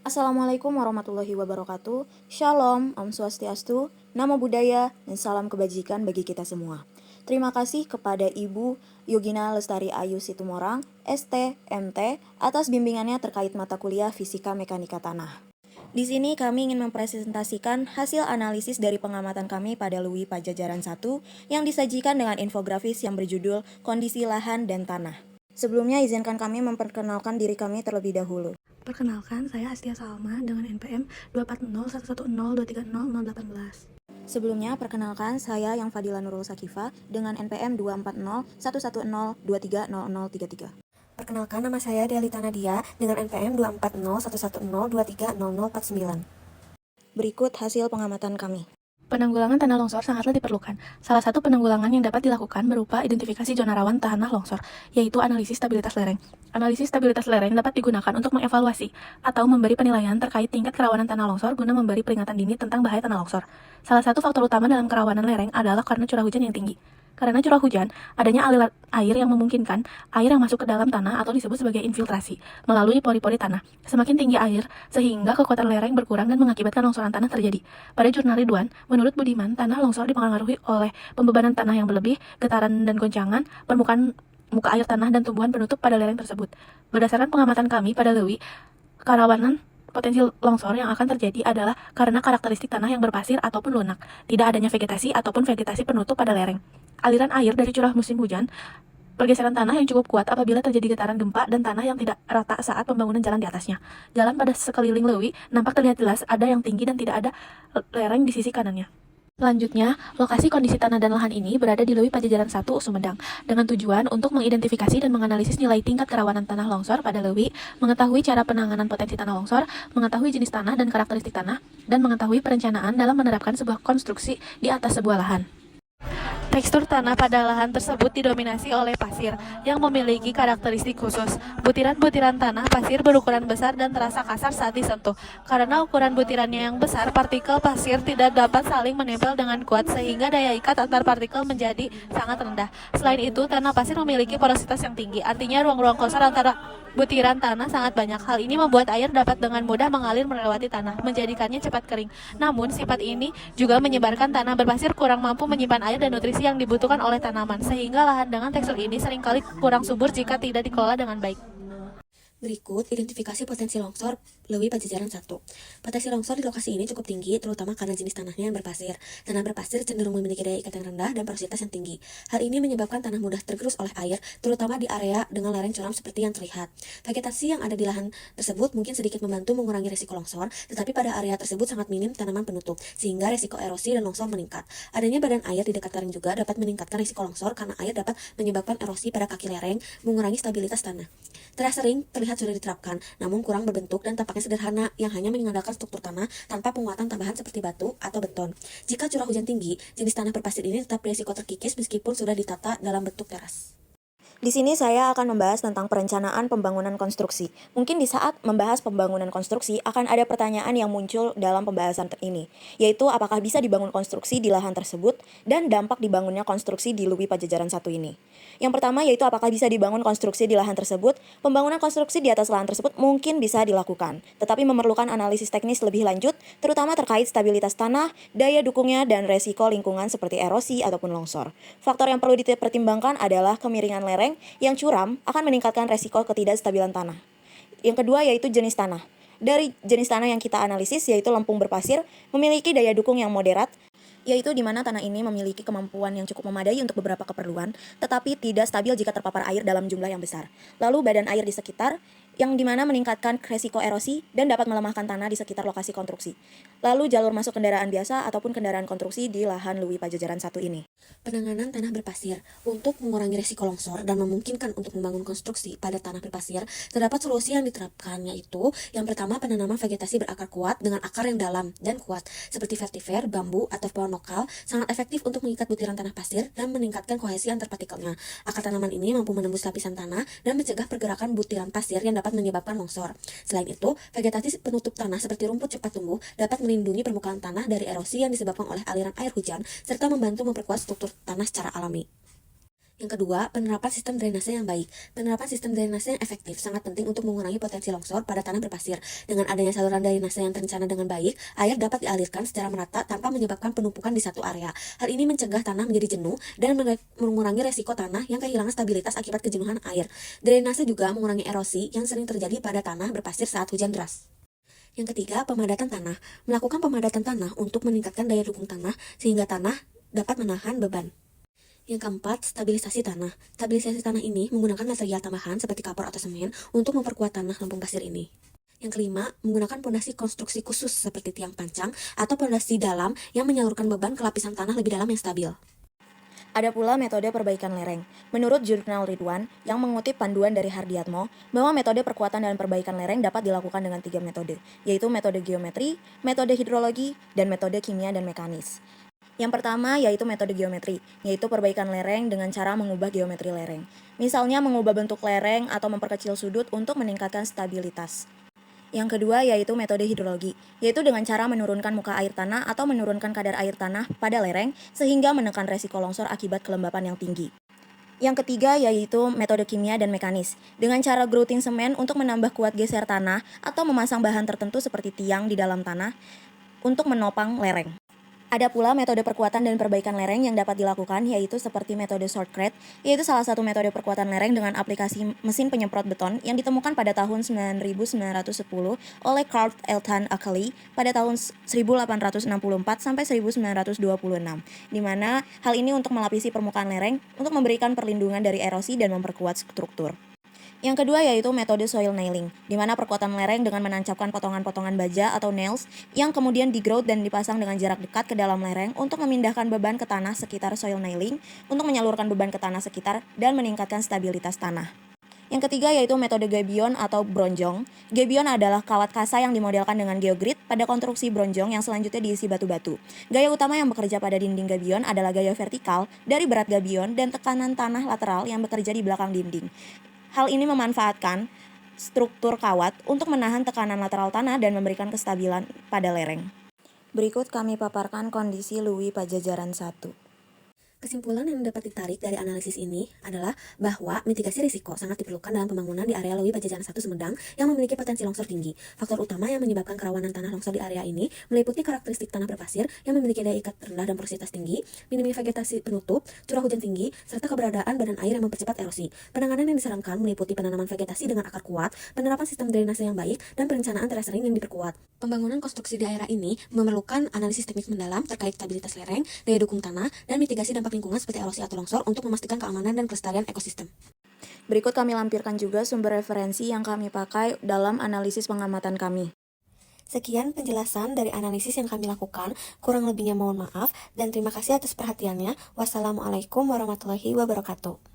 Assalamualaikum warahmatullahi wabarakatuh. Shalom, Om Swastiastu, Namo Buddhaya, dan salam kebajikan bagi kita semua. Terima kasih kepada Ibu Yogina Lestari Ayu Situmorang, ST, MT, atas bimbingannya terkait mata kuliah Fisika Mekanika Tanah. Di sini kami ingin mempresentasikan hasil analisis dari pengamatan kami pada LUI Pajajaran 1 yang disajikan dengan infografis yang berjudul Kondisi Lahan dan Tanah. Sebelumnya izinkan kami memperkenalkan diri kami terlebih dahulu. Perkenalkan, saya Astia Salma dengan NPM 2401110230018. Sebelumnya, perkenalkan saya yang Fadila Nurul Sakifa dengan NPM 2401110230033. Perkenalkan, nama saya Delita Nadia dengan NPM 2401110230049. Berikut hasil pengamatan kami. Penanggulangan tanah longsor sangatlah diperlukan. Salah satu penanggulangan yang dapat dilakukan berupa identifikasi zona rawan tanah longsor, yaitu analisis stabilitas lereng. Analisis stabilitas lereng dapat digunakan untuk mengevaluasi atau memberi penilaian terkait tingkat kerawanan tanah longsor guna memberi peringatan dini tentang bahaya tanah longsor. Salah satu faktor utama dalam kerawanan lereng adalah karena curah hujan yang tinggi. Karena curah hujan, adanya aliran air yang memungkinkan air yang masuk ke dalam tanah atau disebut sebagai infiltrasi melalui pori-pori tanah. Semakin tinggi air, sehingga kekuatan lereng berkurang dan mengakibatkan longsoran tanah terjadi. Pada jurnal Ridwan, menurut Budiman, tanah longsor dipengaruhi oleh pembebanan tanah yang berlebih, getaran dan goncangan, permukaan muka air tanah dan tumbuhan penutup pada lereng tersebut. Berdasarkan pengamatan kami pada LUI, kerawanan potensi longsor yang akan terjadi adalah karena karakteristik tanah yang berpasir ataupun lunak, tidak adanya vegetasi ataupun vegetasi penutup pada lereng. Aliran air dari curah musim hujan, pergeseran tanah yang cukup kuat apabila terjadi getaran gempa dan tanah yang tidak rata saat pembangunan jalan di atasnya. Jalan pada sekeliling LUI nampak terlihat jelas ada yang tinggi dan tidak ada lereng di sisi kanannya. Selanjutnya, lokasi kondisi tanah dan lahan ini berada di LUI Pajajaran 1 Sumedang, dengan tujuan untuk mengidentifikasi dan menganalisis nilai tingkat kerawanan tanah longsor pada LUI, mengetahui cara penanganan potensi tanah longsor, mengetahui jenis tanah dan karakteristik tanah, dan mengetahui perencanaan dalam menerapkan sebuah konstruksi di atas sebuah lahan. Tekstur tanah pada lahan tersebut didominasi oleh pasir yang memiliki karakteristik khusus. Butiran-butiran tanah pasir berukuran besar dan terasa kasar saat disentuh. Karena ukuran butirannya yang besar, partikel pasir tidak dapat saling menempel dengan kuat sehingga daya ikat antar partikel menjadi sangat rendah. Selain itu, tanah pasir memiliki porositas yang tinggi, artinya ruang-ruang kosong antara butiran tanah sangat banyak. Hal ini membuat air dapat dengan mudah mengalir melewati tanah, menjadikannya cepat kering. Namun, sifat ini juga menyebarkan tanah berpasir kurang mampu menyimpan air dan nutrisi yang dibutuhkan oleh tanaman, sehingga lahan dengan tekstur ini seringkali kurang subur jika tidak dikelola dengan baik. Berikut identifikasi potensi longsor LUI Pajajaran 1. Potensi longsor di lokasi ini cukup tinggi, terutama karena jenis tanahnya yang berpasir. Tanah berpasir cenderung memiliki daya ikat yang rendah dan porositas yang tinggi. Hal ini menyebabkan tanah mudah tergerus oleh air, terutama di area dengan lereng curam seperti yang terlihat. Vegetasi yang ada di lahan tersebut mungkin sedikit membantu mengurangi risiko longsor, tetapi pada area tersebut sangat minim tanaman penutup, sehingga risiko erosi dan longsor meningkat. Adanya badan air di dekat lereng juga dapat meningkatkan risiko longsor karena air dapat menyebabkan erosi pada kaki lereng, mengurangi stabilitas tanah. Sering terlihat sudah diterapkan, namun kurang berbentuk dan tampaknya sederhana yang hanya mengandalkan struktur tanah tanpa penguatan tambahan seperti batu atau beton. Jika curah hujan tinggi, jenis tanah berpasir ini tetap berisiko terkikis meskipun sudah ditata dalam bentuk teras. Di sini saya akan membahas tentang perencanaan pembangunan konstruksi. Mungkin di saat membahas pembangunan konstruksi akan ada pertanyaan yang muncul dalam pembahasan ini, yaitu apakah bisa dibangun konstruksi di lahan tersebut dan dampak dibangunnya konstruksi di LUI Pajajaran 1 ini. Yang pertama yaitu apakah bisa dibangun konstruksi di lahan tersebut. Pembangunan konstruksi di atas lahan tersebut mungkin bisa dilakukan, tetapi memerlukan analisis teknis lebih lanjut, terutama terkait stabilitas tanah, daya dukungnya, dan resiko lingkungan seperti erosi ataupun longsor. Faktor yang perlu dipertimbangkan adalah kemiringan lereng yang curam akan meningkatkan resiko ketidakstabilan tanah. Yang kedua yaitu jenis tanah. Dari jenis tanah yang kita analisis yaitu lempung berpasir memiliki daya dukung yang moderat, yaitu di mana tanah ini memiliki kemampuan yang cukup memadai untuk beberapa keperluan, tetapi tidak stabil jika terpapar air dalam jumlah yang besar. Lalu badan air di sekitar, yang dimana meningkatkan resiko erosi dan dapat melemahkan tanah di sekitar lokasi konstruksi. Lalu jalur masuk kendaraan biasa ataupun kendaraan konstruksi di lahan LUI Pajajaran 1 ini. Penanganan tanah berpasir. Untuk mengurangi risiko longsor dan memungkinkan untuk membangun konstruksi pada tanah berpasir, terdapat solusi yang diterapkan, yaitu yang pertama penanaman vegetasi berakar kuat dengan akar yang dalam dan kuat, seperti vetiver, bambu, atau pohon lokal, sangat efektif untuk mengikat butiran tanah pasir dan meningkatkan kohesi antar partikelnya. Akar tanaman ini mampu menembus lapisan tanah dan mencegah pergerakan butiran pasir yang dapat menyebabkan longsor. Selain itu, vegetasi penutup tanah seperti rumput cepat tumbuh dapat melindungi permukaan tanah dari erosi yang disebabkan oleh aliran air hujan serta membantu memperkuat struktur tanah secara alami. Yang kedua, penerapan sistem drainase yang baik. Penerapan sistem drainase yang efektif sangat penting untuk mengurangi potensi longsor pada tanah berpasir. Dengan adanya saluran drainase yang terencana dengan baik, air dapat dialirkan secara merata tanpa menyebabkan penumpukan di satu area. Hal ini mencegah tanah menjadi jenuh dan mengurangi resiko tanah yang kehilangan stabilitas akibat kejenuhan air. Drainase juga mengurangi erosi yang sering terjadi pada tanah berpasir saat hujan deras. Yang ketiga, pemadatan tanah. Melakukan pemadatan tanah untuk meningkatkan daya dukung tanah sehingga tanah dapat menahan beban. Yang keempat, stabilisasi tanah. Stabilisasi tanah ini menggunakan material tambahan seperti kapur atau semen untuk memperkuat tanah lempung pasir ini. Yang kelima, menggunakan pondasi konstruksi khusus seperti tiang pancang atau pondasi dalam yang menyalurkan beban ke lapisan tanah lebih dalam yang stabil. Ada pula metode perbaikan lereng. Menurut Jurnal Ridwan, yang mengutip panduan dari Hardiatmo, bahwa metode perkuatan dan perbaikan lereng dapat dilakukan dengan 3 metode, yaitu metode geometri, metode hidrologi, dan metode kimia dan mekanis. Yang pertama yaitu metode geometri, yaitu perbaikan lereng dengan cara mengubah geometri lereng. Misalnya mengubah bentuk lereng atau memperkecil sudut untuk meningkatkan stabilitas. Yang kedua yaitu metode hidrologi, yaitu dengan cara menurunkan muka air tanah atau menurunkan kadar air tanah pada lereng sehingga menekan resiko longsor akibat kelembapan yang tinggi. Yang ketiga yaitu metode kimia dan mekanis, dengan cara grouting semen untuk menambah kuat geser tanah atau memasang bahan tertentu seperti tiang di dalam tanah untuk menopang lereng. Ada pula metode perkuatan dan perbaikan lereng yang dapat dilakukan, yaitu seperti metode shortcrete, yaitu salah satu metode perkuatan lereng dengan aplikasi mesin penyemprot beton yang ditemukan pada tahun 9910 oleh Carl Elton Ackley pada tahun 1864 sampai 1926, di mana hal ini untuk melapisi permukaan lereng untuk memberikan perlindungan dari erosi dan memperkuat struktur. Yang kedua yaitu metode soil nailing, di mana perkuatan lereng dengan menancapkan potongan-potongan baja atau nails yang kemudian digrout dan dipasang dengan jarak dekat ke dalam lereng untuk memindahkan beban ke tanah sekitar soil nailing, untuk menyalurkan beban ke tanah sekitar dan meningkatkan stabilitas tanah. Yang ketiga yaitu metode gabion atau bronjong. Gabion adalah kawat kasa yang dimodelkan dengan geogrid pada konstruksi bronjong yang selanjutnya diisi batu-batu. Gaya utama yang bekerja pada dinding gabion adalah gaya vertikal dari berat gabion dan tekanan tanah lateral yang bekerja di belakang dinding. Hal ini memanfaatkan struktur kawat untuk menahan tekanan lateral tanah dan memberikan kestabilan pada lereng. Berikut kami paparkan kondisi Luwi Pajajaran 1. Kesimpulan yang dapat ditarik dari analisis ini adalah bahwa mitigasi risiko sangat diperlukan dalam pembangunan di area Lewi Pajajaran 1 Sumedang yang memiliki potensi longsor tinggi. Faktor utama yang menyebabkan kerawanan tanah longsor di area ini meliputi karakteristik tanah berpasir yang memiliki daya ikat rendah dan porositas tinggi, minimnya vegetasi penutup, curah hujan tinggi, serta keberadaan badan air yang mempercepat erosi. Penanganan yang disarankan meliputi penanaman vegetasi dengan akar kuat, penerapan sistem drainase yang baik, dan perencanaan terasering yang diperkuat. Pembangunan konstruksi di daerah ini memerlukan analisis teknik mendalam terkait stabilitas lereng, daya dukung tanah, dan mitigasi dampak lingkungan seperti erosi atau longsor untuk memastikan keamanan dan kelestarian ekosistem. Berikut kami lampirkan juga sumber referensi yang kami pakai dalam analisis pengamatan kami. Sekian penjelasan dari analisis yang kami lakukan, kurang lebihnya mohon maaf, dan terima kasih atas perhatiannya. Wassalamualaikum warahmatullahi wabarakatuh.